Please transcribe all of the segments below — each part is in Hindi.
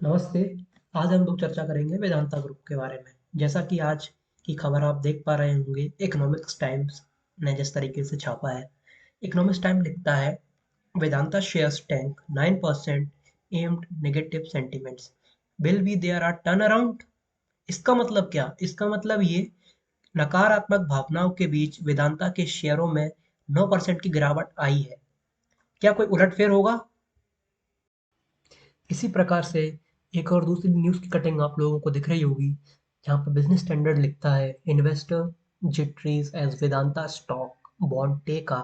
नमस्ते। आज हम लोग चर्चा करेंगे वेदांता ग्रुप के बारे में। जैसा कि आज की खबर आप देख पा रहे होंगे, इकोनॉमिक्स टाइम्स ने जिस तरीके से छापा है। इकोनॉमिक्स टाइम लिखता है, Vedanta shares tank 9% amid negative sentiments will be there are turn around. इसका मतलब क्या? इसका मतलब ये नकारात्मक भावनाओं के बीच वेदांता के शेयरों में 9% की गिरावट आई है। क्या कोई उलटफेर होगा? इसी प्रकार से एक और दूसरी न्यूज़ की कटिंग आप लोगों को दिख रही होगी, जहाँ पे बिजनेस स्टैंडर्ड लिखता है, investor jitters as Vedanta stock bond take a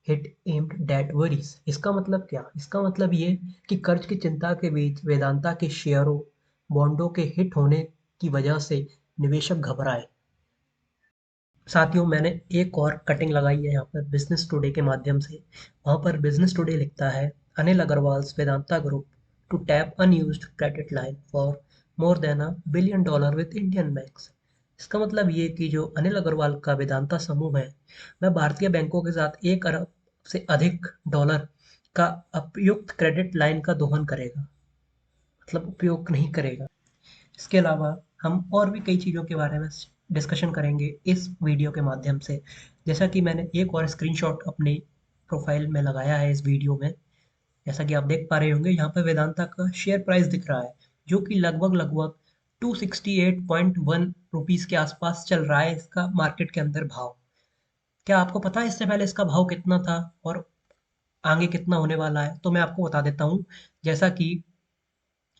hit amid debt worries. इसका मतलब क्या? इसका मतलब ये कि कर्ज की चिंता के बीच वेदांता के शेयरों बॉन्डों के हिट होने की वजह से निवेशक घबराए। साथियों, मैंने एक और कटिंग लगाई है यहाँ पर बिजनेस टुडे के माध्यम से। वहाँ पर बिजनेस टुडे लिखता है, Anil Agarwal's Vedanta group to tap unused credit line for more than $1 billion with Indian banks. इसका मतलब ये कि जो अनिल अग्रवाल का वेदांता समूह है, वह भारतीय बैंकों के साथ 1 अरब से अधिक डॉलर का उपयुक्त क्रेडिट लाइन का दोहन करेगा, मतलब उपयोग नहीं करेगा। इसके अलावा हम और भी कई चीज़ों के बारे में डिस्कशन करेंगे इस वीडियो के माध्यम से। जैसा कि मैंने एक और स्क्रीनशॉट अपनी प्रोफाइल में लगाया है इस वीडियो में। जैसा कि आप देख पा रहे होंगे, यहाँ पे वेदांता का शेयर प्राइस दिख रहा है, जो कि लगभग लगभग 268.1 रुपीज़ के आसपास चल रहा है इसका मार्केट के अंदर भाव। क्या आपको पता है इससे पहले इसका भाव कितना था और आगे कितना होने वाला है? तो मैं आपको बता देता हूँ। जैसा कि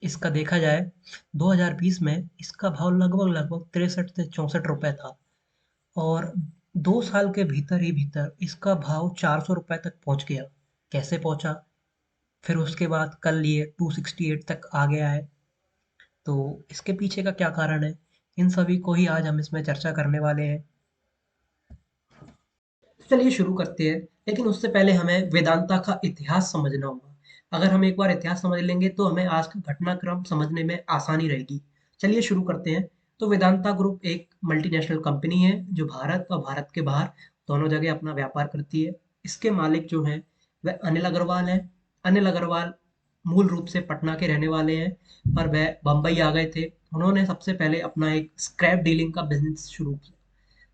इसका देखा जाए, 2020 में इसका भाव लगभग लगभग 63 से 64 रुपए था, और 2 साल के भीतर ही भीतर इसका भाव 400 रुपए तक पहुंच गया। कैसे पहुंचा? फिर उसके बाद कल ये 268 तक आ गया है। तो इसके पीछे का क्या कारण है, इन सभी को ही आज हम इसमें चर्चा करने वाले हैं। तो चलिए शुरू करते हैं, लेकिन उससे पहले हमें वेदांता का इतिहास समझना होगा। अगर हम एक बार इतिहास समझ लेंगे तो हमें आज का घटनाक्रम समझने में आसानी रहेगी। चलिए शुरू करते हैं। तो वेदांता ग्रुप एक मल्टीनेशनल कंपनी है जो भारत और भारत के बाहर दोनों जगह अपना व्यापार करती है। इसके मालिक जो हैं वह अनिल अग्रवाल हैं। अनिल अग्रवाल मूल रूप से पटना के रहने वाले हैं, पर वह बम्बई आ गए थे। उन्होंने सबसे पहले अपना एक स्क्रैप डीलिंग का बिजनेस शुरू किया।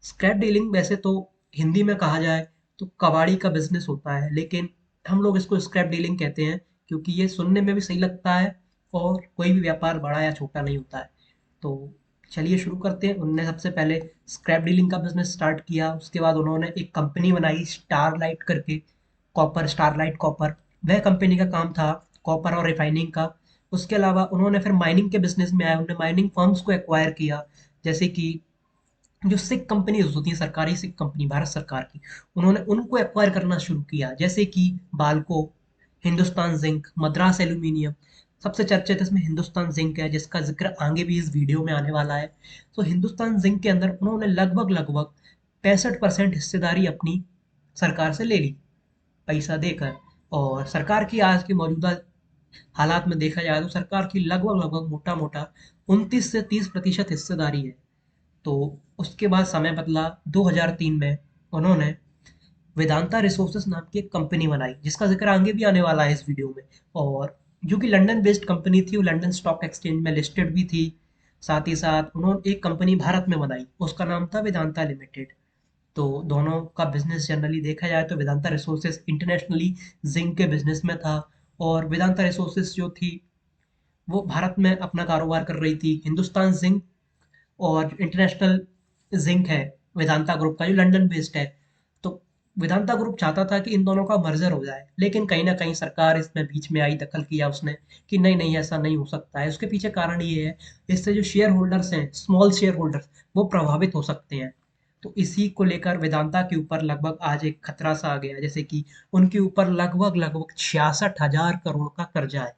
स्क्रैप डीलिंग वैसे तो हिंदी में कहा जाए तो कबाड़ी का बिजनेस होता है, लेकिन हम लोग इसको स्क्रैप डीलिंग कहते हैं क्योंकि ये सुनने में भी सही लगता है और कोई भी व्यापार बड़ा या छोटा नहीं होता है। तो चलिए शुरू करते हैं। उन्होंने सबसे पहले स्क्रैप डीलिंग का बिजनेस स्टार्ट किया। उसके बाद उन्होंने एक कंपनी बनाई स्टारलाइट करके, कॉपर, स्टारलाइट कॉपर। वह कंपनी का काम था कॉपर और रिफाइनिंग का। उसके अलावा उन्होंने फिर माइनिंग के बिजनेस में आए, उन्होंने माइनिंग फर्म्स को एक्वायर किया। जैसे कि जो सिक कंपनीज होती हैं, सरकारी सिक कंपनी भारत सरकार की, उन्होंने उनको एक्वायर करना शुरू किया, जैसे कि बाल्को, हिंदुस्तान जिंक, मद्रास एल्यूमिनियम। सबसे चर्चित इसमें हिंदुस्तान जिंक है, जिसका जिक्र आगे भी इस वीडियो में आने वाला है। तो हिंदुस्तान जिंक के अंदर उन्होंने लगभग लगभग 65% हिस्सेदारी अपनी सरकार से ले ली, पैसा देकर। और सरकार की आज की मौजूदा हालात में देखा जाए तो सरकार की लगभग लगभग मोटा मोटा 29 से 30% हिस्सेदारी है। तो उसके बाद समय बदला। 2003 में उन्होंने वेदांता रिसोर्सेज नाम की एक कंपनी बनाई, जिसका जिक्र आगे भी आने वाला है इस वीडियो में। और जो कि लंदन बेस्ड कंपनी थी, वो लंदन स्टॉक एक्सचेंज में लिस्टेड भी थी। साथ ही साथ उन्होंने एक कंपनी भारत में बनाई, उसका नाम था वेदांता लिमिटेड। तो दोनों का बिजनेस जनरली देखा जाए तो वेदांता रिसोर्सेज इंटरनेशनली जिंक के बिजनेस में था, और वेदांता रिसोर्सेज जो थी वो भारत में अपना कारोबार कर रही थी। हिंदुस्तान जिंक और इंटरनेशनल जिंक है वेदांता ग्रुप का, जो लंदन बेस्ड है। तो वेदांता ग्रुप चाहता था कि इन दोनों का मर्जर हो जाए, लेकिन कहीं ना कहीं सरकार इसमें बीच में आई, दखल किया उसने कि नहीं नहीं, ऐसा नहीं हो सकता है। उसके पीछे कारण ये है, इससे जो शेयर होल्डर्स हैं, स्मॉल शेयर होल्डर्स, वो प्रभावित हो सकते हैं। तो इसी को लेकर वेदांता के ऊपर लगभग आज एक खतरा सा आ गया, जैसे कि उनके ऊपर लगभग लगभग 66,000 करोड़ का कर्जा है।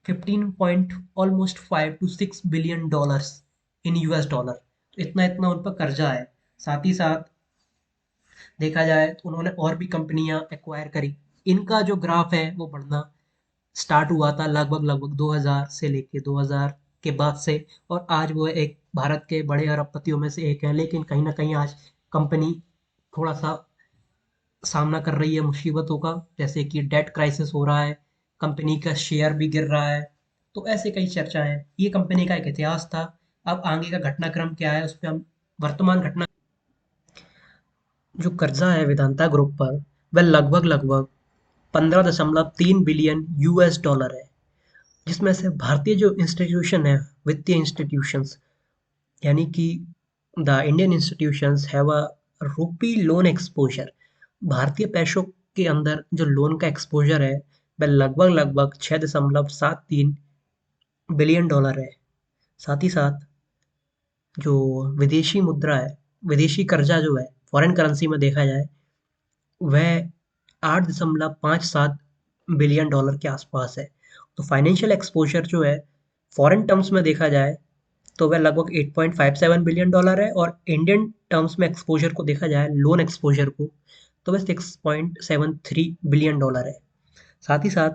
15 point almost 5 to 6 billion dollars in US dollar. तो इतना इतना उन पर कर्जा है। साथ ही साथ देखा जाए तो उन्होंने और भी कंपनियां एक्वायर करी। इनका जो ग्राफ है वो बढ़ना स्टार्ट हुआ था लगभग लगभग 2000 से लेके 2000 के बाद से, और आज वो एक भारत के बड़े अरबपतियों में से एक है। लेकिन कहीं ना कहीं आज कंपनी थोड़ा सा सामना कर रही है मुसीबतों का, जैसे कि डेट क्राइसिस हो रहा है, कंपनी का शेयर भी गिर रहा है। तो ऐसे कई चर्चाएं हैं। ये कंपनी का एक इतिहास था। अब आगे का घटनाक्रम क्या है उस पर हम वर्तमान घटना जो कर्जा है वेदांता ग्रुप पर वह लगभग 15.3 बिलियन US डॉलर है, जिसमें से भारतीय जो इंस्टीट्यूशन है, वित्तीय इंस्टीट्यूशंस, यानी कि the Indian institutions have a रूपी लोन एक्सपोजर। भारतीय पैसों के अंदर जो लोन का एक्सपोजर है वह लगभग 6.73 बिलियन डॉलर है। साथ ही साथ जो विदेशी मुद्रा है, विदेशी कर्जा जो है फॉरेन करेंसी में देखा जाए, वह 8.57 बिलियन डॉलर के आसपास है। तो फाइनेंशियल एक्सपोजर जो है फॉरेन टर्म्स में देखा जाए तो वह लगभग 8.57 बिलियन डॉलर है, और इंडियन टर्म्स में एक्सपोजर को देखा जाए, लोन एक्सपोजर को, तो वह 6.73 बिलियन डॉलर है। साथ ही साथ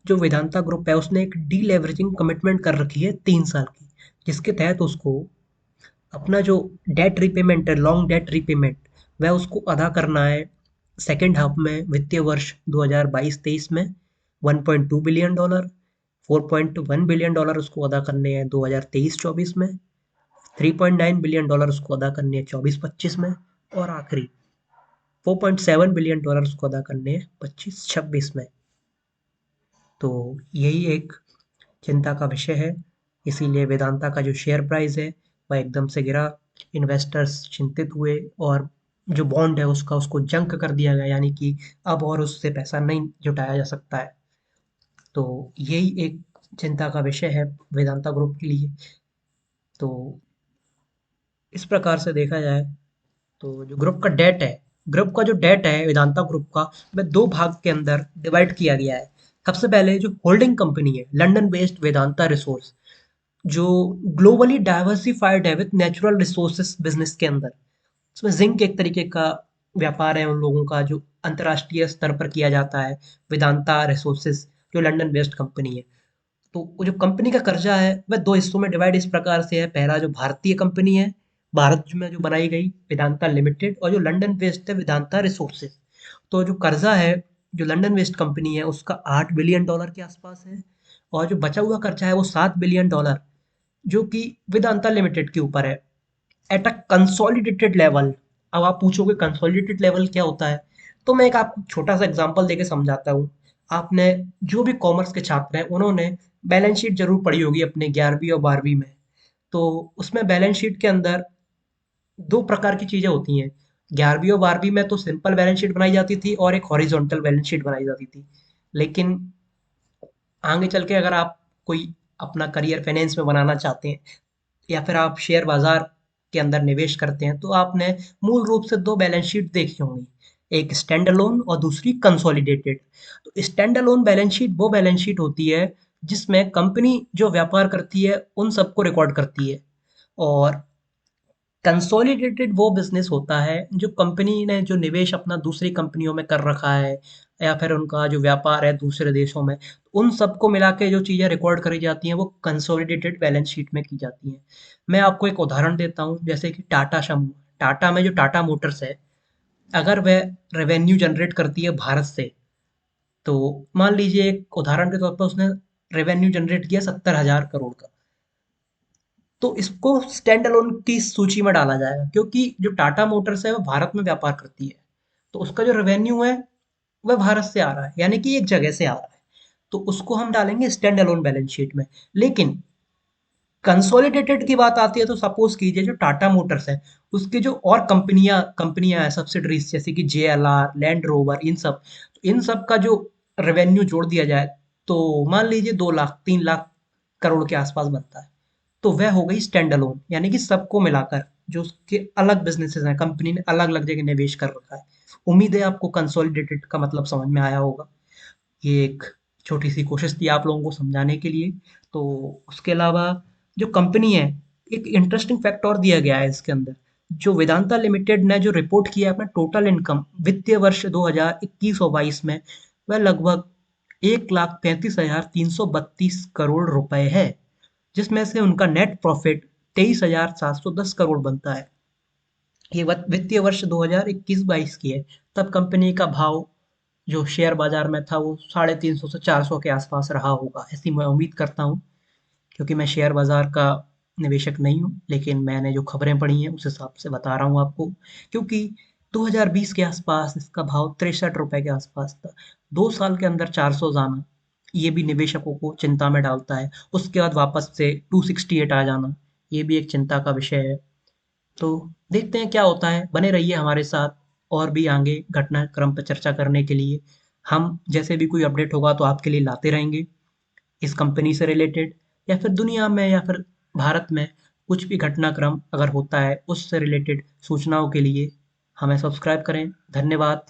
जो वेदांता ग्रुप है उसने एक डी लेवरेजिंग कमिटमेंट कर रखी है 3 साल की, जिसके तहत उसको अपना जो डेट रिपेमेंट है, लॉन्ग डेट रिपेमेंट, वह उसको अदा करना है सेकेंड हाफ में वित्तीय वर्ष 2022-23 में 1.2 बिलियन डॉलर, 4.1 बिलियन डॉलर उसको अदा करने हैं 2023-24 में, 3.9 बिलियन डॉलर उसको अदा करने हैं 24-25 में, और आखिरी 4.7 बिलियन डॉलर उसको अदा करने हैं 25-26 में। तो यही एक चिंता का विषय है। इसीलिए वेदांता का जो शेयर प्राइस है वह एकदम से गिरा। इन्वेस्टर्स चिंतित हुए और जो बॉन्ड है उसका उसको जंक कर दिया गया, यानी कि अब और उससे पैसा नहीं जुटाया जा सकता है। तो यही एक चिंता का विषय है वेदांता ग्रुप के लिए। तो इस प्रकार से देखा जाए तो जो ग्रुप का डेट है, ग्रुप का जो डेट है वेदांता ग्रुप का, वह 2 भाग के अंदर डिवाइड किया गया है। सबसे पहले जो होल्डिंग कंपनी है लंदन बेस्ड वेदांता रिसोर्स, जो ग्लोबली डाइवर्सिफाइड है विद नेचुरल रिसोर्सेज बिजनेस के अंदर। इसमें जिंक एक तरीके का व्यापार है उन लोगों का जो अंतर्राष्ट्रीय स्तर पर किया जाता है। वेदांता रिसोर्सेज जो लंदन बेस्ड कंपनी है, तो वो जो कंपनी का कर्जा है वह 2 हिस्सों में डिवाइड इस प्रकार से है। पहला जो भारतीय कंपनी है, भारत में जो बनाई गई वेदांता लिमिटेड, और जो लंदन बेस्ड है वेदांता रिसोर्सेज। तो जो कर्जा है, जो लंदन बेस्ड कंपनी है उसका 8 बिलियन डॉलर के आसपास है, और जो बचा हुआ कर्जा है वो 7 बिलियन डॉलर जो कि वेदांता लिमिटेड के ऊपर है एट अ कंसोलिडेटेड लेवल। अब आप पूछोगे कंसोलिडेटेड लेवल क्या होता है, तो मैं एक आपको छोटा सा एग्जांपल देके समझाता हूँ। आपने जो भी कॉमर्स के छात्र हैं उन्होंने बैलेंस शीट जरूर पढ़ी होगी अपने 11वीं और 12वीं में। तो उसमें बैलेंस शीट के अंदर दो प्रकार की चीजें होती हैं। 11वीं और 12वीं में तो सिंपल बैलेंस शीट बनाई जाती थी और एक हॉरिजॉन्टल बैलेंस शीट बनाई जाती थी। लेकिन आगे चल के अगर आप कोई अपना करियर फाइनेंस में बनाना चाहते हैं, या फिर आप शेयर बाजार के अंदर निवेश करते हैं, तो आपने मूल रूप से दो बैलेंस शीट देखी होंगी, एक स्टैंड अलोन और दूसरी कंसोलिडेटेड। तो स्टैंड अलोन बैलेंस शीट वो बैलेंस शीट होती है जिसमें कंपनी जो व्यापार करती है उन सबको रिकॉर्ड करती है, और कंसोलिडेटेड वो बिजनेस होता है जो कंपनी ने जो निवेश अपना दूसरी कंपनियों में कर रखा है, या फिर उनका जो व्यापार है दूसरे देशों में, उन सबको मिला के जो चीज़ें रिकॉर्ड करी जाती हैं वो कंसोलिडेटेड बैलेंस शीट में की जाती हैं। मैं आपको एक उदाहरण देता हूँ, जैसे कि टाटा समूह, टाटा में जो टाटा मोटर्स है, अगर वह रेवेन्यू जनरेट करती है भारत से, तो मान लीजिए एक उदाहरण के तौर पर उसने रेवेन्यू जनरेट किया 70,000 करोड़ का, तो इसको स्टैंड अलोन की सूची में डाला जाएगा, क्योंकि जो टाटा मोटर्स है वो भारत में व्यापार करती है, तो उसका जो रेवेन्यू है वह भारत से आ रहा है, यानी कि एक जगह से आ रहा है, तो उसको हम डालेंगे स्टैंड अलोन बैलेंस शीट में। लेकिन कंसोलिडेटेड की बात आती है तो सपोज कीजिए जो टाटा मोटर्स है उसकी जो और कंपनियां हैं सब्सिडरीज, जैसे कि JLR, लैंड रोवर, इन सब का जो रेवेन्यू जोड़ दिया जाए तो मान लीजिए 2 लाख 3 लाख करोड़ के आसपास बनता है। तो वह हो गई स्टैंड अलोन, यानी कि सबको मिलाकर जो उसके अलग बिजनेसेस हैं, कंपनी ने अलग अलग जगह निवेश कर रखा है। उम्मीद है आपको कंसोलिडेटेड का मतलब समझ में आया होगा। ये एक छोटी सी कोशिश थी आप लोगों को समझाने के लिए। तो उसके अलावा जो कंपनी है, एक इंटरेस्टिंग फैक्ट और दिया गया है इसके अंदर। जो वेदांता लिमिटेड ने जो रिपोर्ट किया है अपना टोटल इनकम वित्तीय वर्ष 2021 और 22 में, वह लगभग 1,35,332 करोड़ रुपए है, जिसमें से उनका नेट प्रॉफिट 23,710 करोड़ बनता है। ये वित्तीय वर्ष 2021-22 की है। तब कंपनी का भाव जो शेयर बाजार में था वो 350 से 400 के आसपास रहा होगा, ऐसी मैं उम्मीद करता हूँ। क्योंकि मैं शेयर बाजार का निवेशक नहीं हूँ, लेकिन मैंने जो खबरें पढ़ी हैं उस हिसाब से बता रहा हूँ आपको। क्योंकि 2020 के आसपास इसका भाव 63 रुपए के आसपास था। 2 साल के अंदर 400 जाना, ये भी निवेशकों को चिंता में डालता है। उसके बाद वापस से 268 आ जाना, ये भी एक चिंता का विषय है। तो देखते हैं क्या होता है, बने रहिए हमारे साथ। और भी आगे घटनाक्रम पर चर्चा करने के लिए हम जैसे भी कोई अपडेट होगा तो आपके लिए लाते रहेंगे, इस कंपनी से रिलेटेड या फिर दुनिया में या फिर भारत में कुछ भी घटनाक्रम अगर होता है उससे रिलेटेड सूचनाओं के लिए हमें सब्सक्राइब करें। धन्यवाद।